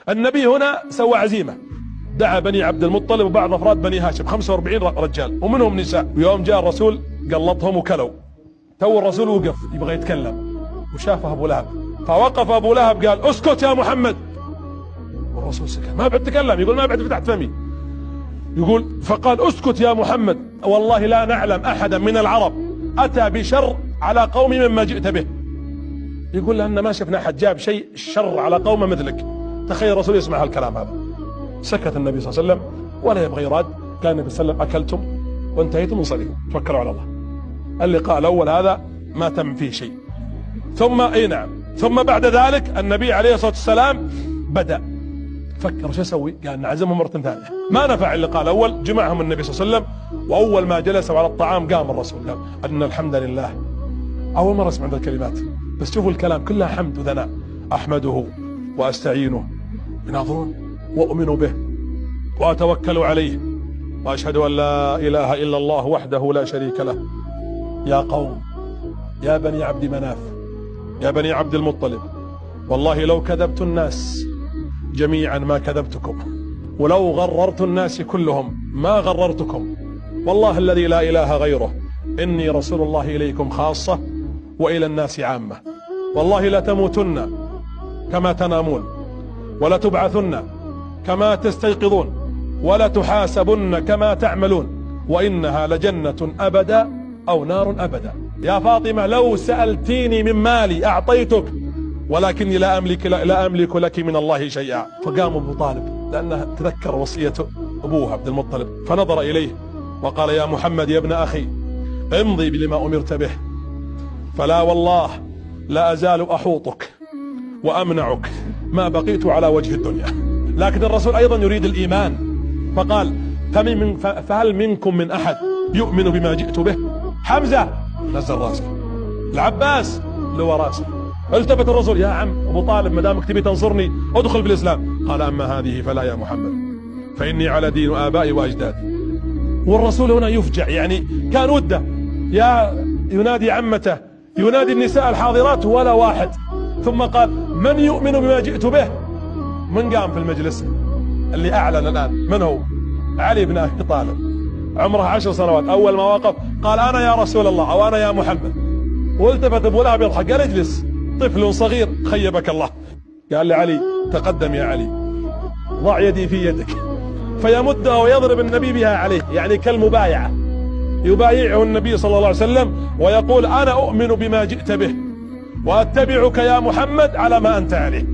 النبي هنا سوى عزيمة، دعا بني عبد المطلب وبعض أفراد بني هاشم 45 رجال ومنهم نساء، ويوم جاء الرسول قلطهم وكلوا. تو الرسول وقف يبغى يتكلم وشافه أبو لهب، فوقف أبو لهب قال اسكت يا محمد، والرسول سكت ما بعد تكلم، يقول ما بعد فتحت فمي، يقول فقال اسكت يا محمد، والله لا نعلم أحدا من العرب أتى بشر على قوم مما جئت به. يقول لأن ما شفنا أحد جاب شيء شر على قوم مثلك. تخيل الرسول يسمع هالكلام هذا. سكت النبي صلى الله عليه وسلم ولا يبغى يراد. قال النبي صلى الله عليه وسلم أكلتم وانتهيتم وانصرفوا، توكلوا على الله. اللقاء الأول هذا ما تم فيه شيء. ثم بعد ذلك النبي عليه الصلاة والسلام بدأ فكر شو يسوي، قال نعزمهم مرة ثانية. ما نفع اللقاء الأول، جمعهم النبي صلى الله عليه وسلم، وأول ما جلسوا على الطعام قام الرسول قال أن الحمد لله. أول مرة أسمع هذه الكلمات، بس شوفوا الكلام كلها حمد وثناء. أحمده وأستعينه، يناظرون، وأؤمن به وأتوكل عليه، وأشهد أن لا إله إلا الله وحده لا شريك له. يا قوم، يا بني عبد مناف، يا بني عبد المطلب، والله لو كذبت الناس جميعا ما كذبتكم، ولو غررت الناس كلهم ما غررتكم، والله الذي لا إله غيره إني رسول الله إليكم خاصة وإلى الناس عامة. والله لا تموتن كما تنامون، ولا تبعثن كما تستيقظون، ولا تحاسبن كما تعملون، وإنها لجنة أبدا أو نار أبدا. يا فاطمة لو سألتيني من مالي أعطيتك، ولكني لا أملك لك من الله شيئا. فقام أبو طالب لأنه تذكر وصية أبوه عبد المطلب، فنظر إليه وقال يا محمد يا ابن أخي امضي بما أمرت به، فلا والله لا أزال أحوطك وأمنعك ما بقيت على وجه الدنيا. لكن الرسول أيضا يريد الإيمان، فقال فهل منكم من أحد يؤمن بما جئت به؟ حمزة نزل راسه، العباس لوى راسه. التفت الرسول يا عم أبو طالب ما دامك تبي تنصرني ادخل في الإسلام. قال أما هذه فلا يا محمد، فإني على دين آبائي وأجدادي. والرسول هنا يفجع، يعني كان وده ينادي عمته، ينادي النساء الحاضرات ولا واحد. ثم قال من يؤمن بما جئت به؟ من قام في المجلس اللي أعلن الآن؟ من هو؟ علي بن أبي طالب، عمره 10 سنوات. أول ما وقف قال أنا يا رسول الله أو أنا يا محمد. والتفت أبو لهب يضحك، قال اجلس طفل صغير خيبك الله. قال لعلي تقدم يا علي، ضع يدي في يدك، فيمدها ويضرب النبي بها عليه، يعني كالمبايعة. يبايعه النبي صلى الله عليه وسلم ويقول أنا أؤمن بما جئت به وأتبعك يا محمد على ما أنت عليه.